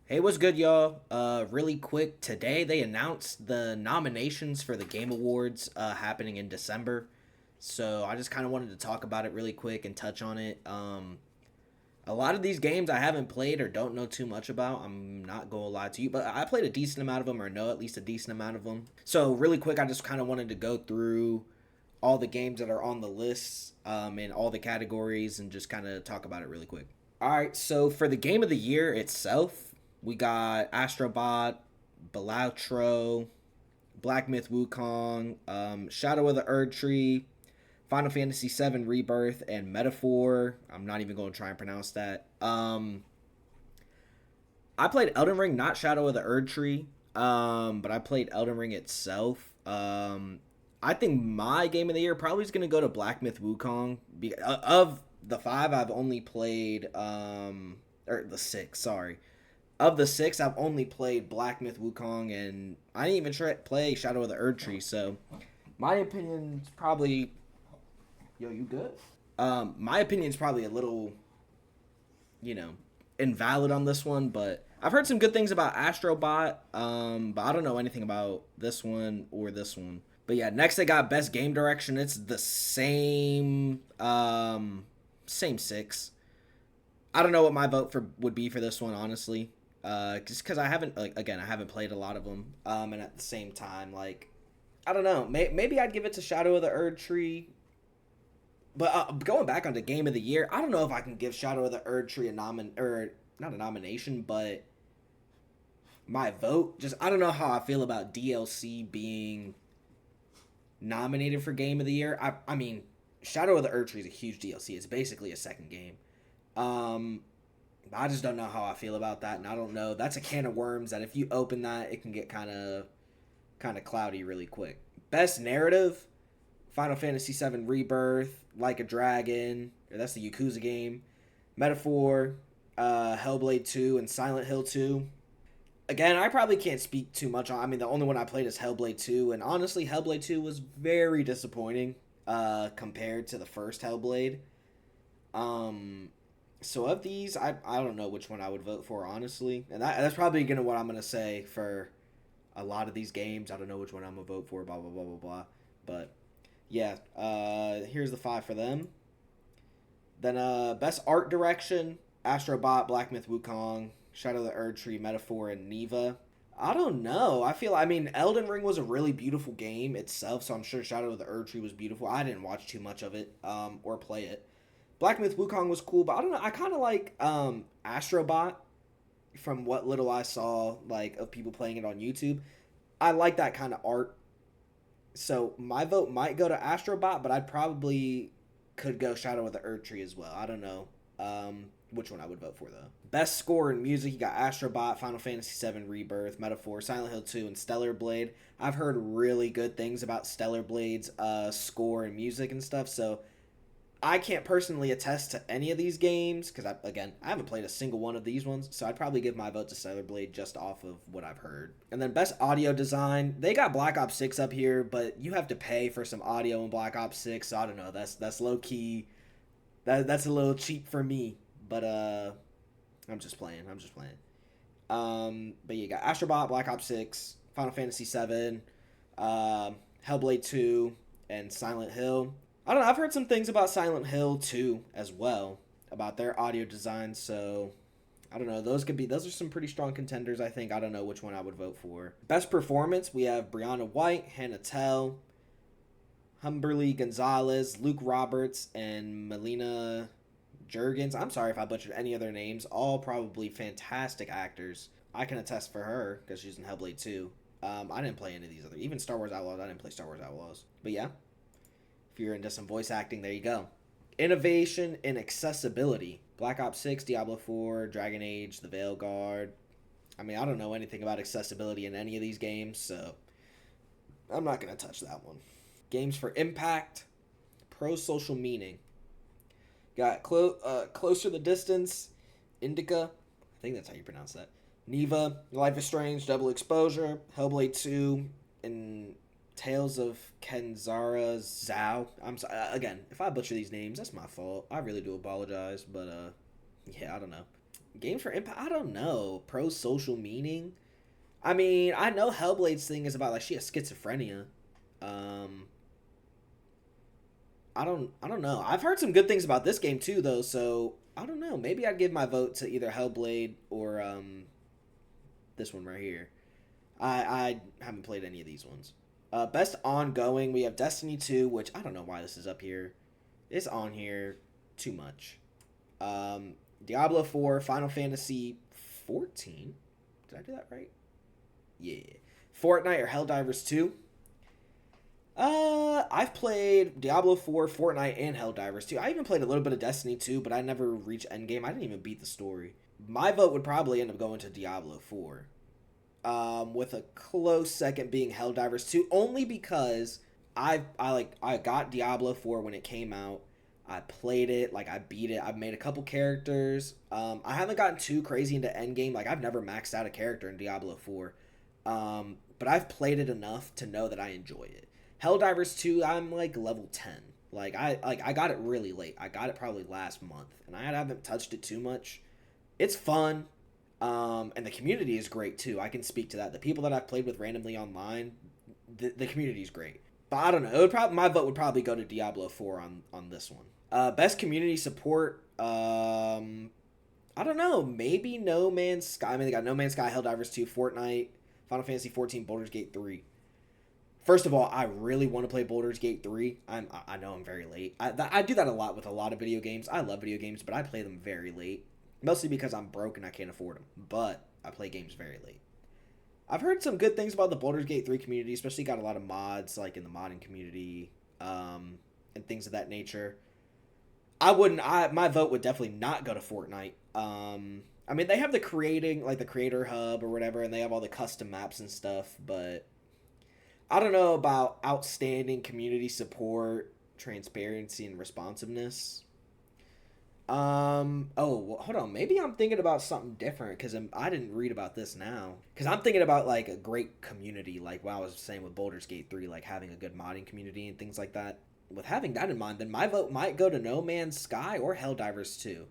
Hey, what's good, y'all? Really quick, today they announced the nominations for the Game Awards happening in December. So I just kind of wanted to talk about it really quick and touch on it. A lot of these games I haven't played or don't know too much about. I'm not going to lie to you, but I played a decent amount of them or know at least a decent amount of them. So, really quick, I just kind of wanted to go through all the games that are on the list in all the categories and just kind of talk about it really quick. All right, so for the game of the year itself, we got Astrobot, Balatro, Black Myth Wukong, Shadow of the Erd Tree, Final Fantasy VII Rebirth, and Metaphor. I'm not even going to try and pronounce that. I played Elden Ring, not Shadow of the Erd Tree, but I played Elden Ring itself. I think my game of the year probably is going to go to Black Myth Wukong. Of the five, I've only played, or the six, sorry. Of the six, I've only played Black Myth Wukong, and I didn't even play Shadow of the Erd Tree, so my opinion's probably. Yo, you good? My opinion's probably a little, you know, invalid on this one, but I've heard some good things about Astrobot, but I don't know anything about this one or this one. But yeah, next they got Best Game Direction. It's the same six. I don't know what my vote for would be for this one, honestly. Just because I haven't, like, again, I haven't played a lot of them. And at the same time, like, I don't know. Maybe I'd give it to Shadow of the Erd Tree. But going back onto Game of the Year, I don't know if I can give Shadow of the Erd Tree or not a nomination, but my vote. Just I don't know how I feel about DLC being nominated for Game of the Year. I mean, Shadow of the Erd Tree is a huge DLC. It's basically a second game. Um, I just don't know how I feel about that, and I don't know. That's a can of worms that if you open that, it can get kind of cloudy really quick. Best narrative: Final Fantasy VII Rebirth, Like a Dragon, or that's the Yakuza game. Metaphor, Hellblade 2, and Silent Hill 2. Again, I probably can't speak too much on. I mean, the only one I played is Hellblade 2, and honestly, Hellblade 2 was very disappointing compared to the first Hellblade. Um, so of these, I don't know which one I would vote for, honestly, and that's probably gonna what I'm gonna say for a lot of these games. I don't know which one I'm gonna vote for. Blah blah blah blah blah. But yeah, here's the five for them. Then best art direction: Astrobot, Black Myth Wukong, Shadow of the Erd Tree, Metaphor, and Neva. I don't know. I mean, Elden Ring was a really beautiful game itself, so I'm sure Shadow of the Erd Tree was beautiful. I didn't watch too much of it, or play it. Black Myth Wukong was cool, but I don't know. I kind of like Astrobot from what little I saw, like of people playing it on YouTube. I like that kind of art, so my vote might go to Astrobot, but I'd probably could go Shadow of the Erd Tree as well. I don't know which one I would vote for though. Best score in music, you got Astrobot, Final Fantasy VII Rebirth, Metaphor, Silent Hill 2, and Stellar Blade. I've heard really good things about Stellar Blade's score and music and stuff, so I can't personally attest to any of these games because I haven't played a single one of these ones, so I'd probably give my vote to Stellar Blade just off of what I've heard. And then best audio design, they got Black Ops 6 up here, but you have to pay for some audio in Black Ops 6. So I don't know. That's low key. That's a little cheap for me, but I'm just playing. I'm just playing. But you got Astrobot, Black Ops 6, Final Fantasy 7, Hellblade 2, and Silent Hill. I don't know. I've heard some things about Silent Hill 2 as well, about their audio design. So I don't know. Those are some pretty strong contenders. I think. I don't know which one I would vote for. Best performance: we have Brianna White, Hannah Tell, Humberly Gonzalez, Luke Roberts, and Melina Jurgens. I'm sorry if I butchered any of their names. All probably fantastic actors. I can attest for her because she's in Hellblade 2. I didn't play any of these other, even Star Wars Outlaws. I didn't play Star Wars Outlaws, but yeah, if you're into some voice acting, there you go. Innovation in accessibility: Black Ops 6, Diablo 4, Dragon Age, The Veil Guard. I mean, I don't know anything about accessibility in any of these games, so I'm not going to touch that one. Games for impact: Pro Social Meaning. Got Closer the Distance, Indica. I think that's how you pronounce that. Neva, Life is Strange, Double Exposure, Hellblade 2, and Tales of Kenzara Zhao. I'm sorry, again, if I butcher these names, that's my fault. I really do apologize, but yeah, I don't know. Game for Impact? I don't know. Pro social meaning? I mean, I know Hellblade's thing is about like she has schizophrenia. Um, I don't know. I've heard some good things about this game too, though. So I don't know. Maybe I'd give my vote to either Hellblade or this one right here. I haven't played any of these ones. Best ongoing, we have Destiny 2, which I don't know why this is up here. It's on here too much. Diablo 4, Final Fantasy 14. Did I do that right? Yeah. Fortnite or Helldivers 2. I've played Diablo 4, Fortnite, and Helldivers 2. I even played a little bit of Destiny 2, but I never reached endgame. I didn't even beat the story. My vote would probably end up going to Diablo 4. With a close second being Helldivers 2, only because I got Diablo 4 when it came out. I played it, like I beat it. I've made a couple characters. I haven't gotten too crazy into endgame. Like I've never maxed out a character in Diablo 4. But I've played it enough to know that I enjoy it. Helldivers 2, I'm like level 10. I got it really late. I got it probably last month, and I haven't touched it too much. It's fun. And the community is great too. I can speak to that. The people that I've played with randomly online, the community is great. But I don't know. It would probably my vote would probably go to Diablo 4 on this one. Best community support. I don't know. Maybe No Man's Sky. I mean, they got No Man's Sky, Helldivers 2, Fortnite, Final Fantasy 14, Baldur's Gate 3. First of all, I really want to play Baldur's Gate 3. I know I'm very late. I do that a lot with a lot of video games. I love video games, but I play them very late. Mostly because I'm broke and I can't afford them. But I play games very late. I've heard some good things about the Baldur's Gate 3 community, especially got a lot of mods like in the modding community, and things of that nature. My vote would definitely not go to Fortnite. I mean, they have the creator hub or whatever, and they have all the custom maps and stuff, but I don't know about outstanding community support, transparency, and responsiveness. Oh, well, hold on. Maybe I'm thinking about something different because I didn't read about this now. Because I'm thinking about like a great community, like what I was saying with Baldur's Gate 3, like having a good modding community and things like that. With having that in mind, then my vote might go to No Man's Sky or Helldivers 2.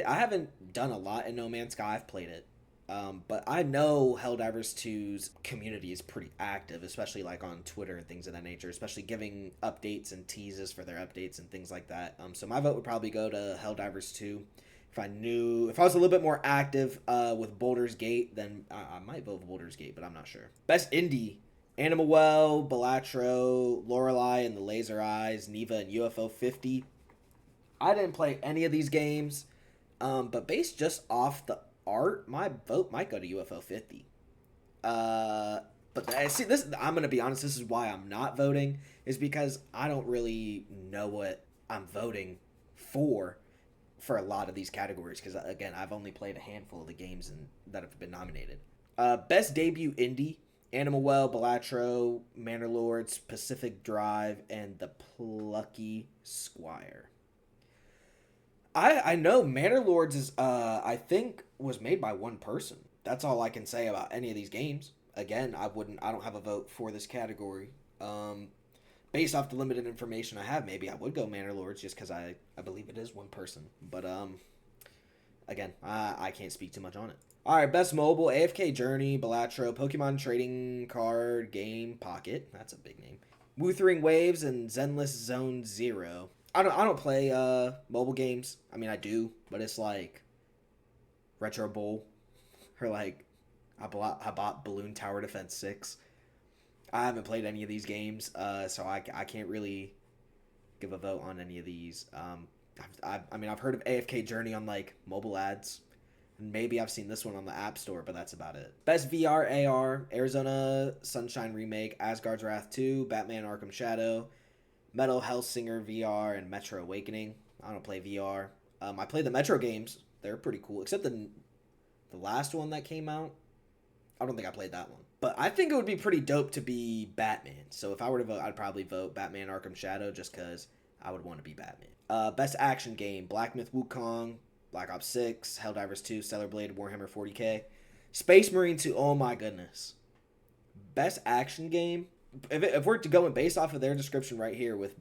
I haven't done a lot in No Man's Sky. I've played it. But I know Helldivers 2's community is pretty active, especially like on Twitter and things of that nature, especially giving updates and teases for their updates and things like that. So my vote would probably go to Helldivers 2. If I was a little bit more active with Baldur's Gate, then I might vote for Baldur's Gate, but I'm not sure. Best Indie: Animal Well, Balatro, Lorelei and the Laser Eyes, Neva and UFO 50. I didn't play any of these games, but based just off the art, my vote might go to UFO 50. But see, this I'm gonna be honest. This is why I'm not voting, is because I don't really know what I'm voting for a lot of these categories. Because again, I've only played a handful of the games that have been nominated. Best debut indie: Animal Well, Balatro, Manor Lords, Pacific Drive, and The Plucky Squire. I know Manor Lords is I think was made by one person. That's all I can say about any of these games. Again, I don't have a vote for this category. Based off the limited information I have, maybe I would go Manor Lords just because I believe it is one person. But again, I can't speak too much on it. All right, best mobile: AFK Journey, Balatro, Pokemon Trading Card Game Pocket. That's a big name. Wuthering Waves and Zenless Zone Zero. I don't play mobile games. I mean, I do, but it's like Retro Bowl, or like I bought Balloon Tower Defense 6. I haven't played any of these games, so I can't really give a vote on any of these. I mean, I've heard of AFK Journey on like mobile ads, and maybe I've seen this one on the App Store, but that's about it. Best VR AR: Arizona Sunshine Remake, Asgard's Wrath 2, Batman Arkham Shadow, Metal Hellsinger VR, and Metro Awakening. I don't play VR. I play the Metro games. They're pretty cool, except the last one that came out. I don't think I played that one. But I think it would be pretty dope to be Batman. So if I were to vote, I'd probably vote Batman Arkham Shadow just because I would want to be Batman. Best action game: Black Myth Wukong, Black Ops 6, Helldivers 2, Stellar Blade, Warhammer 40k. Space Marine 2, oh my goodness. Best action game: if we're to go based off of their description right here with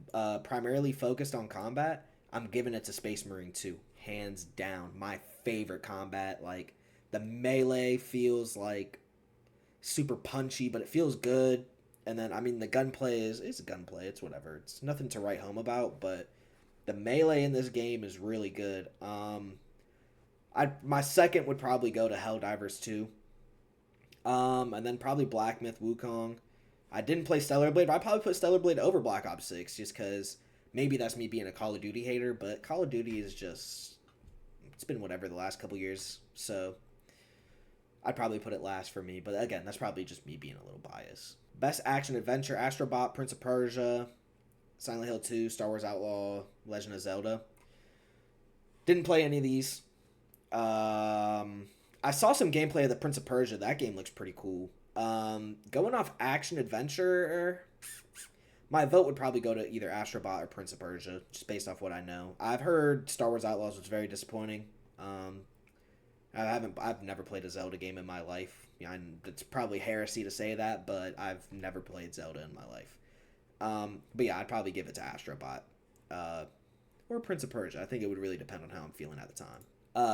primarily focused on combat, I'm giving it to Space Marine 2. Hands down. My favorite combat. Like, the melee feels like super punchy, but it feels good. And then, I mean, the gunplay is gunplay. It's whatever. It's nothing to write home about, but the melee in this game is really good. My second would probably go to Helldivers 2. And then probably Black Myth Wukong. I didn't play Stellar Blade, but I probably put Stellar Blade over Black Ops 6 just because maybe that's me being a Call of Duty hater, but Call of Duty is just, it's been whatever the last couple years, so I'd probably put it last for me. But again, that's probably just me being a little biased. Best action adventure: Astrobot, Prince of Persia, Silent Hill 2, Star Wars Outlaw, Legend of Zelda. Didn't play any of these. I saw some gameplay of the Prince of Persia. That game looks pretty cool. Going off action adventure, my vote would probably go to either Astrobot or Prince of Persia, just based off what I know. I've heard Star Wars Outlaws was very disappointing. I've never played a Zelda game in my life. It's probably heresy to say that, but I've never played Zelda in my life. But yeah, I'd probably give it to Astrobot, or Prince of Persia. I think it would really depend on how I'm feeling at the time.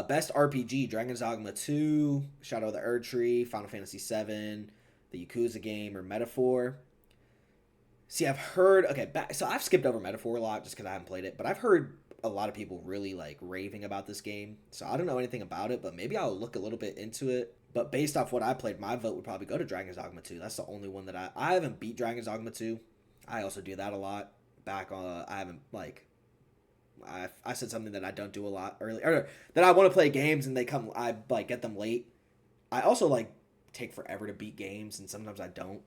Best RPG: Dragon's Dogma 2, Shadow of the Erdtree, Final Fantasy 7, the Yakuza game, or Metaphor. See, I've heard... Okay, so I've skipped over Metaphor a lot just because I haven't played it, but I've heard a lot of people really, like, raving about this game. So I don't know anything about it, but maybe I'll look a little bit into it. But based off what I played, my vote would probably go to Dragon's Dogma 2. That's the only one that I haven't beat Dragon's Dogma 2. I also do that a lot. I haven't, like... I said something that I don't do a lot earlier, or that I want to play games and I like get them late. I also like take forever to beat games, and sometimes I don't.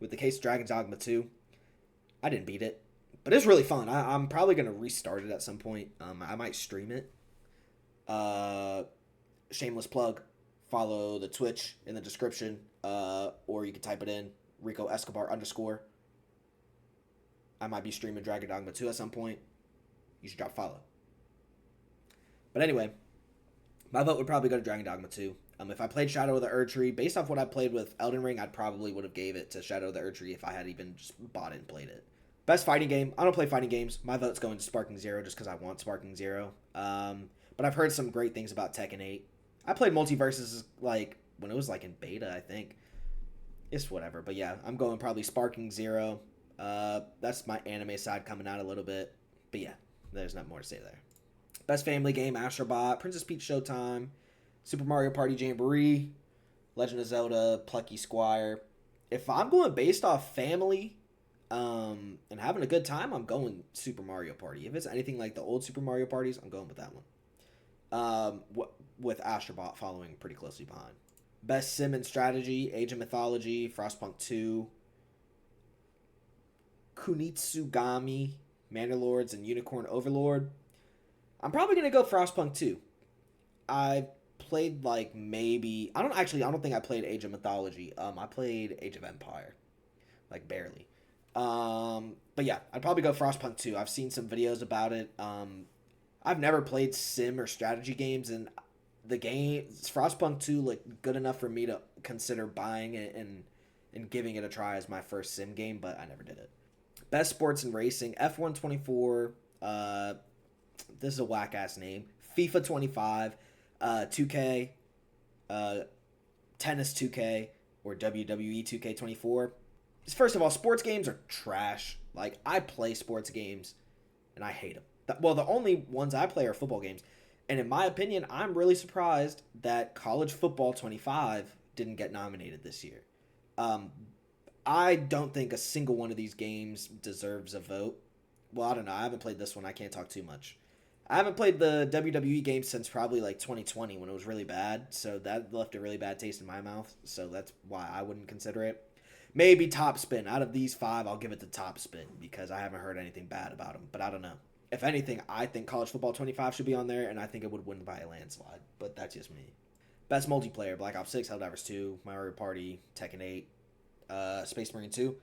With the case of Dragon's Dogma 2, I didn't beat it, but it's really fun. I'm probably gonna restart it at some point. I might stream it. Shameless plug. Follow the Twitch in the description, or you can type it in Rico Escobar _ I might be streaming Dragon Dogma 2 at some point. You should drop follow. But anyway, my vote would probably go to Dragon Dogma 2. If I played Shadow of the Erdtree, based off what I played with Elden Ring, I probably would have gave it to Shadow of the Erdtree if I had even just bought it and played it. Best fighting game: I don't play fighting games. My vote's going to Sparking Zero just because I want Sparking Zero. But I've heard some great things about Tekken 8. I played Multiverses like when it was like in beta, I think. It's whatever. But yeah, I'm going probably Sparking Zero. That's my anime side coming out a little bit. But yeah, there's not more to say there. Best family game: Astrobot, Princess Peach Showtime, Super Mario Party Jamboree, Legend of Zelda, Plucky Squire. If I'm going based off family and having a good time, I'm going Super Mario Party. If it's anything like the old Super Mario Parties, I'm going with that one. With Astrobot following pretty closely behind. Best sim and strategy: Age of Mythology, Frostpunk 2, Kunitsugami, Manderlords, and Unicorn Overlord. I'm probably going to go Frostpunk 2. I played like maybe... I don't think I played Age of Mythology. I played Age of Empire. Like barely. But yeah, I'd probably go Frostpunk 2. I've seen some videos about it. I've never played sim or strategy games, and the game Frostpunk 2 looked good enough for me to consider buying it and giving it a try as my first sim game, but I never did it. Best sports and racing: F1 24, this is a whack ass name, FIFA 25, 2K, Tennis 2K, or WWE 2K24. First of all, sports games are trash. Like, I play sports games and I hate them. Well, the only ones I play are football games. And in my opinion, I'm really surprised that College Football 25 didn't get nominated this year. I don't think a single one of these games deserves a vote. Well, I don't know. I haven't played this one. I can't talk too much. I haven't played the WWE game since probably like 2020 when it was really bad. So that left a really bad taste in my mouth. So that's why I wouldn't consider it. Maybe Top Spin. Out of these 5, I'll give it to Top Spin because I haven't heard anything bad about them. But I don't know. If anything, I think College Football 25 should be on there, and I think it would win by a landslide. But that's just me. Best multiplayer: Black Ops 6, Helldivers 2, Mario Party, Tekken 8, Space Marine 2.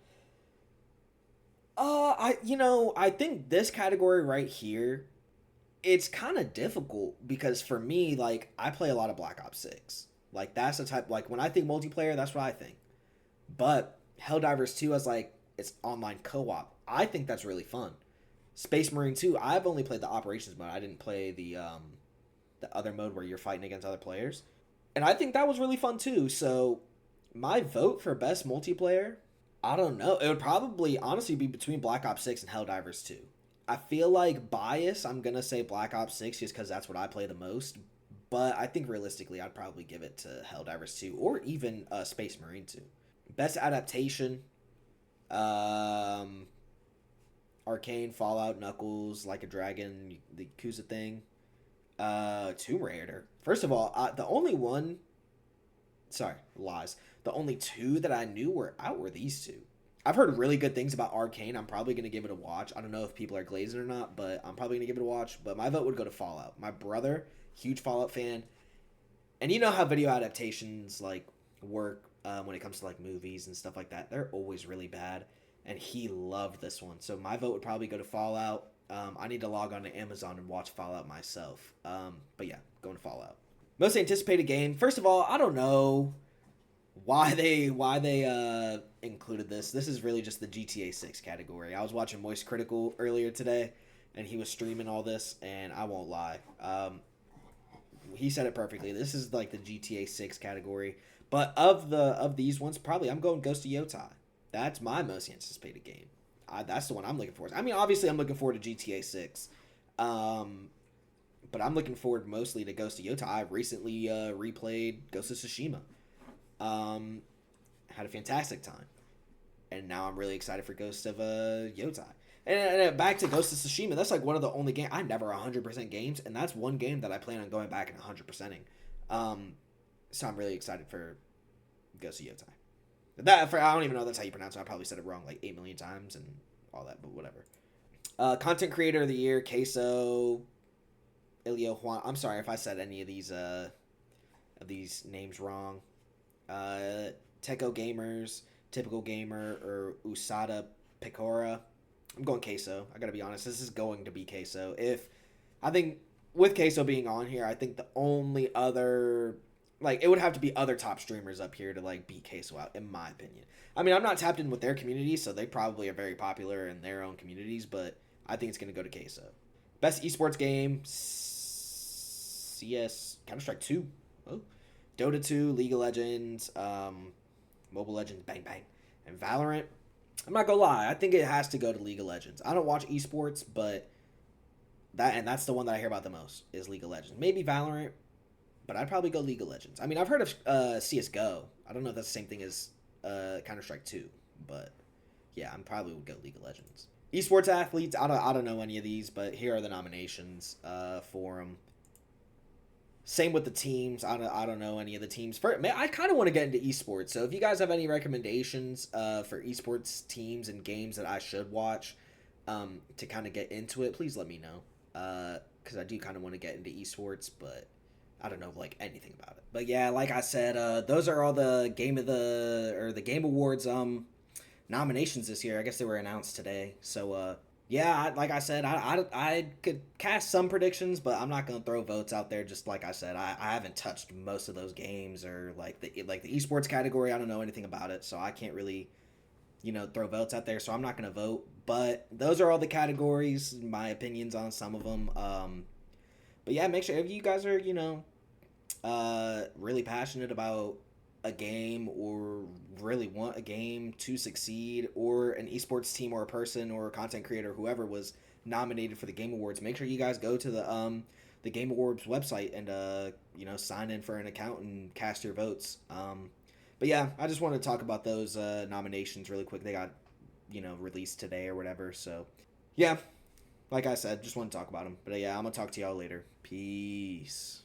I think this category right here, it's kind of difficult because for me, like, I play a lot of Black Ops 6. Like, that's the type, like, when I think multiplayer, that's what I think. But Helldivers 2 as, like, it's online co-op. I think that's really fun. Space Marine 2, I've only played the operations mode. I didn't play the the other mode where you're fighting against other players. And I think that was really fun too. So my vote for best multiplayer, I don't know. It would probably honestly be between Black Ops 6 and Helldivers 2. I feel like bias, I'm going to say Black Ops 6 just because that's what I play the most. But I think realistically, I'd probably give it to Helldivers 2 or even Space Marine 2. Best adaptation, um, Arcane, Fallout, Knuckles, Like a Dragon, the Yakuza thing, Tomb Raider. First of all, the only one, sorry, lies. The only two that I knew were out were these two. I've heard really good things about Arcane. I'm probably going to give it a watch. I don't know if people are glazing or not, but I'm probably going to give it a watch. But my vote would go to Fallout. My brother, huge Fallout fan. And you know how video adaptations like work when it comes to like movies and stuff like that. They're always really bad. And he loved this one. So my vote would probably go to Fallout. I need to log on to Amazon and watch Fallout myself. But yeah, going to Fallout. Most anticipated game. First of all, I don't know why they included this. This is really just the GTA 6 category. I was watching Moist Critical earlier today, and he was streaming all this, and I won't lie. He said it perfectly. This is like the GTA 6 category. But of these ones, probably I'm going Ghost of Yotai. That's my most anticipated game. That's the one I'm looking forward to. I mean, obviously, I'm looking forward to GTA 6. But I'm looking forward mostly to Ghost of Yotai. I recently replayed Ghost of Tsushima. Had a fantastic time. And now I'm really excited for Ghost of Yotai. And back to Ghost of Tsushima, that's like one of the only games. I never 100% games, and that's one game that I plan on going back and 100%ing. So I'm really excited for Ghost of Yotai. I don't even know if that's how you pronounce it. I probably said it wrong like 8 million times and all that, but whatever. Content Creator of the Year, Queso, Ilio Juan. I'm sorry if I said any of these names wrong. Techo Gamers, Typical Gamer, or Usada Picora. I'm going Queso. I gotta be honest. This is going to be Queso. I think with Queso being on here, I think the only other, like, it would have to be other top streamers up here to like beat Queso out, in my opinion. I mean, I'm not tapped in with their community, so they probably are very popular in their own communities, but I think it's gonna go to Queso. Best esports game, CS, Counter-Strike 2, oh, Dota 2, League of Legends, Mobile Legends, bang bang, and Valorant. I'm not gonna lie, I think it has to go to League of Legends. I don't watch esports, but that's the one that I hear about the most is League of Legends. Maybe Valorant, but I'd probably go League of Legends. I mean, I've heard of CS:GO. I don't know if that's the same thing as Counter-Strike 2, but yeah, I'm probably would go League of Legends. Esports athletes, I don't know any of these, but here are the nominations for them. Same with the teams. I don't know any of the teams. I kind of want to get into esports. So if you guys have any recommendations for esports teams and games that I should watch to kind of get into it, please let me know. Because I do kind of want to get into esports, but I don't know like anything about it. But yeah, like I said, those are all the Game Awards nominations this year. I guess they were announced today. So yeah, like I said, I could cast some predictions, but I'm not gonna throw votes out there. Just like I said, I haven't touched most of those games or like the esports category. I don't know anything about it, so I can't really, throw votes out there. So I'm not gonna vote. But those are all the categories. My opinions on some of them. But yeah, make sure if you guys are really passionate about a game or really want a game to succeed, or an esports team or a person or a content creator, whoever was nominated for the Game Awards, make sure you guys go to the Game Awards website and sign in for an account and cast your votes. But yeah, I just wanted to talk about those nominations really quick. They got released today or whatever. So yeah, like I said, just want to talk about them. But yeah, I'm gonna talk to y'all later. Peace.